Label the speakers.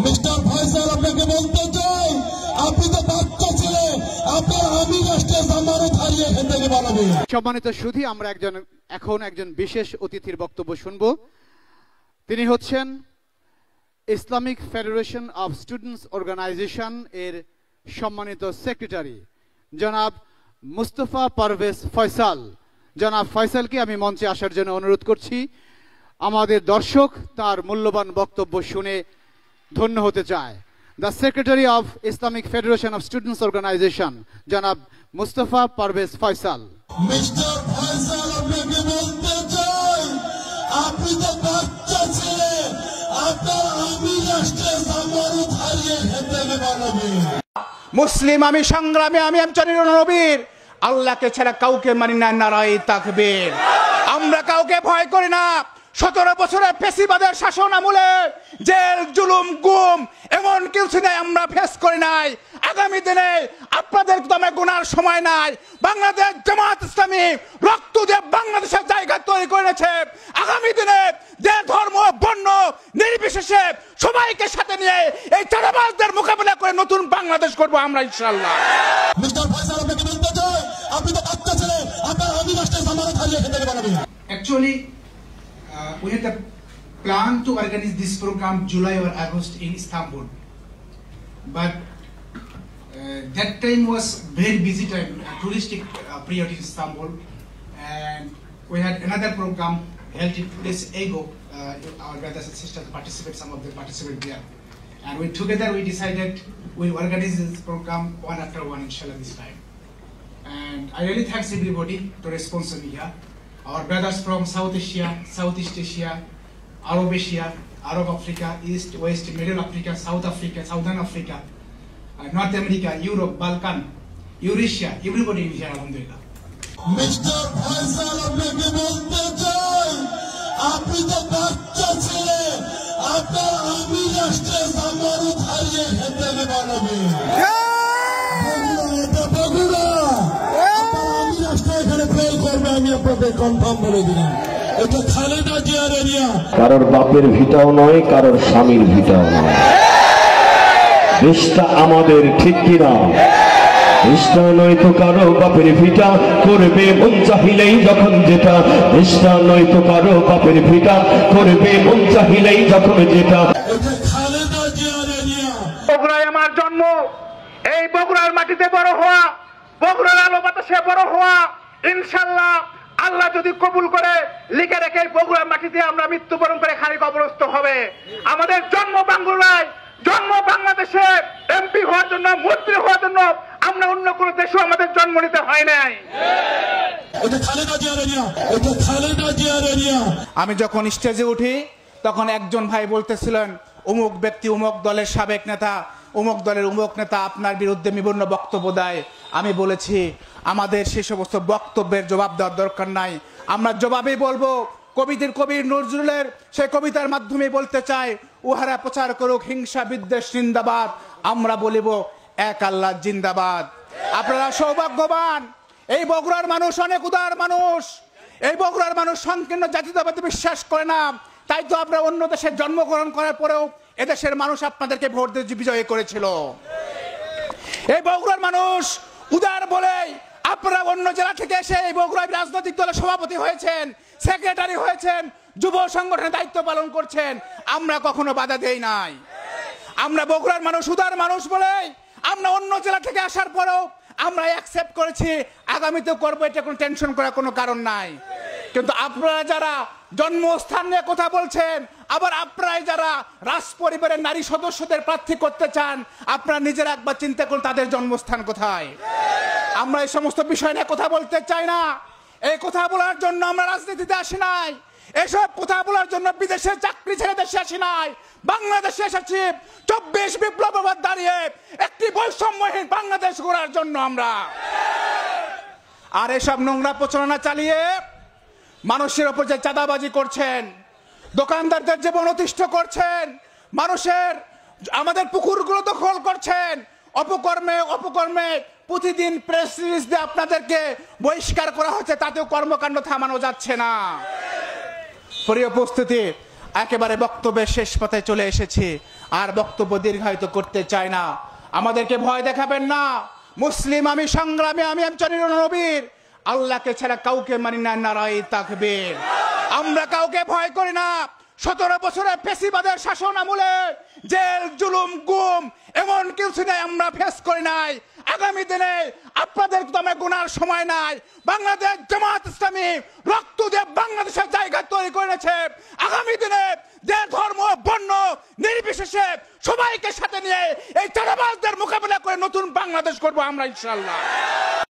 Speaker 1: Mister Faisal, আপনাকে বলতে চাই, আপনি তো বাচ্চা ছিলেন, আপনার আমি রাষ্ট্রের জামানত হারিয়ে এখান থেকে বানাবেন।
Speaker 2: সম্মানিত সুধী, আমরা এখন একজন বিশেষ অতিথির বক্তব্য শুনব। তিনি হচ্ছেন Islamic Federation of Students Organization এর সম্মানিত সেক্রেটারি জনাব মুস্তফা পারভেজ ফয়সাল। জনাব ফয়সালকে আমি মঞ্চে আসার জন্য অনুরোধ করছি। আমাদের দর্শক তার মূল্যবান বক্তব্য শুনে ধন্য হতে চায়। The secretary of Islamic Federation of Students Organization জনাব মুস্তফা পারভেজ ফয়সাল।
Speaker 1: মিস্টার ফয়সাল, আপনাকে বলতে চাই, আপনি তো বাচ্চা ছিলেন, আপনার আমি রাষ্ট্রের জামানত হারিয়ে এখান থেকে বানাবেন।
Speaker 3: মুসলিম আমি, সংগ্রামী আমি, নবীর আল্লাহকে ছাড়া কাউকে মানি না, নারায়ে তাকবীর। আমরা কাউকে ভয় করি না। 17 বছরের ফেসিবাদের শাসন আমলে জেল, জুলুম, গুম এমন কিছু নাই আমরা ফেস করি নাই। আগামী দিনে আপনাদের দমে গোনার সময় নাই। বাংলাদেশ জামাত ইসলামী রক্ত দিয়ে বাংলাদেশের জায়গা তৈরি করেছে। আগামী দিনে যে ধর্ম, বর্ণ নির্বিশেষে সবাইকে সাথে নিয়ে এই চাঁদাবাজদের মোকাবিলা করে নতুন বাংলাদেশ করব আমরা ইনশাআল্লাহ।
Speaker 1: মিস্টার ফয়সাল, আপনাকে বলতে চাই, আপনি তো বাচ্চা ছিলেন, আপনার আমি রাষ্ট্রের জামানত হারিয়ে এখান থেকে বানাবেন।
Speaker 4: Actually, we had a plan to organize this program July or August in Istanbul, but that time was very busy time, a touristic period in Istanbul, and we had another program held in 2 days ago. Our brothers and sisters participate, some of them participate there, and together we decided we'll organize this program one after one, inshallah, this time. And I really thanks everybody to sponsor me here. Our brothers from South Asia, Southeast Asia, Arab Asia, Arab Africa, East, West, Middle Africa, South Africa, Southern Africa, North America, Europe, Balkan, Eurasia, everybody is here, alhamdulillah.
Speaker 1: Mister Faisal, আপনাকে বলতে চাই, আপনি তো বাচ্চা ছিলেন, আপনার আমি রাষ্ট্রের জামানত হারিয়ে এখান থেকে বানাবেন। বগুড়া, আপনার আমি রাষ্ট্র এখানে ফেল করবে, আমি আপনাদের কনফার্ম বলে দিলাম। এটা খালেদা জিয়ার এরিয়া।
Speaker 5: কারোর বাপের ভিটাও নয়, কারোর স্বামীর ভিটাও নয়। দেশটা আমাদের, ঠিক কিনা? দেশটা নয়তো কারো বাপের ভিটা, করবে মন চাহিলেই যখন যেটা। দেশটা নয়তো কারো বাপের ভিটা, করবে মন চাহিলেই যখন যেটা।
Speaker 1: এটা খালেদা জিয়ার এরিয়া।
Speaker 3: বগুড়ায় আমার জন্ম, এই বগুড়ার মাটিতে বড় হওয়া, বগুড়ার আলো বাতাসে বড় হওয়া। ইনশাআল্লাহ আল্লাহ যদি কবুল করে লিখে রেখে বগুড়ার মাটিতে আমরা মৃত্যুবরণ করে খালি কবরস্থ হবে। আমাদের জন্ম বাংলায়, জন্ম বাংলাদেশে, এমপি হওয়ার জন্য, মন্ত্রী হওয়ার জন্য। আমরা অন্য কোন দেশেও আমাদের জন্ম নিতে হয় নাই।
Speaker 1: এটা খালেদা জিয়ার এরিয়া, এটা খালেদা জিয়ার এরিয়া।
Speaker 3: আমি যখন স্টেজে উঠি তখন একজন ভাই বলতেছিলেন, অমুক ব্যক্তি অমুক দলের সাবেক নেতা, অমুক দলের অমুক নেতা আপনার বিরুদ্ধে বিভিন্ন বক্তব্য দেয়। আমি বলেছি আমাদের সে সমস্ত বক্তব্যের জবাব দেওয়ার দরকার নাই। আমরা জবাবই বলবো কবি নজরুলের সেই কবিতার মাধ্যমে বলতে চাই, উহারা প্রচার করুক হিংসা বিদ্বেষ জিন্দাবাদ, আমরা বলিব এক আল্লাহ জিন্দাবাদ। আপনারা সৌভাগ্যবান। এই বগুড়ার মানুষ অনেক উদার মানুষ। এই বগুড়ার মানুষ সংকীর্ণ জাতীয়তাবাদে বিশ্বাস করে না। তাই তো আপনারা অন্য দেশে জন্মগ্রহণ করার পরেও এদেশের মানুষ আপনাদেরকে ভোট দিয়ে বিজয়ী করেছিল। এই বগুড়ার মানুষ উদার বলেই আপনারা অন্য জেলা থেকে এসে এই বগুড়ায় রাজনৈতিক দলের সভাপতি হয়েছেন, সেক্রেটারি হয়েছেন, যুব সংগঠনের দায়িত্ব পালন করছেন। আমরা কখনো বাধা দেই নাই। আমরা বগুড়ার মানুষ উদার মানুষ বলেই আমরা অন্য জেলা থেকে আসার পরেও আমরা অ্যাকসেপ্ট করেছি, আগামীতে করবো, এটা কোনো টেনশন করার কোনো কারণ নাই। কিন্তু আপনারা যারা জন্মস্থান নিয়ে কথা বলছেন, আবার আপনারাই যারা রাজ পরিবারের নারী সদস্যদের প্রার্থী করতে চান, আপনারা নিজেরা একবার চিন্তা করুন তাদের জন্মস্থান কোথায়। আমরা এই সমস্ত বিষয় নিয়ে কথা বলতে চাই না। এই কথা বলার জন্য আমরা রাজনীতিতে আসি নাই। এসব কথা বলার জন্য বিদেশে চাকরি ছেড়ে দেশে আসি নাই। বাংলাদেশে এসেছি 24 বিপ্লবের পর দাঁড়িয়ে একটি বৈষম্যহীন বাংলাদেশ গড়ার জন্য আমরা। আর এসব নোংরা প্রচারণা চালিয়ে মানুষের উপর যে চাঁদাবাজি করছেন, দোকানদারদের জীবন অতিষ্ঠ করছেন, মানুষের আমাদের পুকুরগুলো দখল করছেন, অপকর্মে প্রতিদিন প্রেস রিলিজ দিয়ে আপনাদেরকে বহিষ্কার করা হচ্ছে, তাতেও কর্মকাণ্ড থামানো যাচ্ছে না। প্রিয় উপস্থিতি, একেবারে বক্তব্যের শেষ পথে চলে এসেছি। আর বক্তব্য দীর্ঘায়িত করতে চাই না। আমাদেরকে ভয় দেখাবেন না। মুসলিম আমি, সংগ্রামী আমি, একজন নবীর, আল্লাহকে ছাড়া কাউকে মানি না, নারায়ে তাকবীর। আমরা কাউকে ভয় করি না। 17 বছরের ফ্যাসিবাদের শাসন আমলে জেল, জুলুম, গুম এমন কিছু নাই আমরা ফেস করি নাই। আগামী দিনে আপনাদের দমে গুনার সময় নাই। বাংলাদেশ জামাত ইসলামী রক্ত দিয়ে বাংলাদেশের জায়গা তৈরি করেছে। আগামী দিনে যে ধর্ম, বর্ণ নির্বিশেষে সবাইকে সাথে নিয়ে এই চাঁদাবাজদের মোকাবিলা করে নতুন বাংলাদেশ করবো আমরা ইনশাআল্লাহ।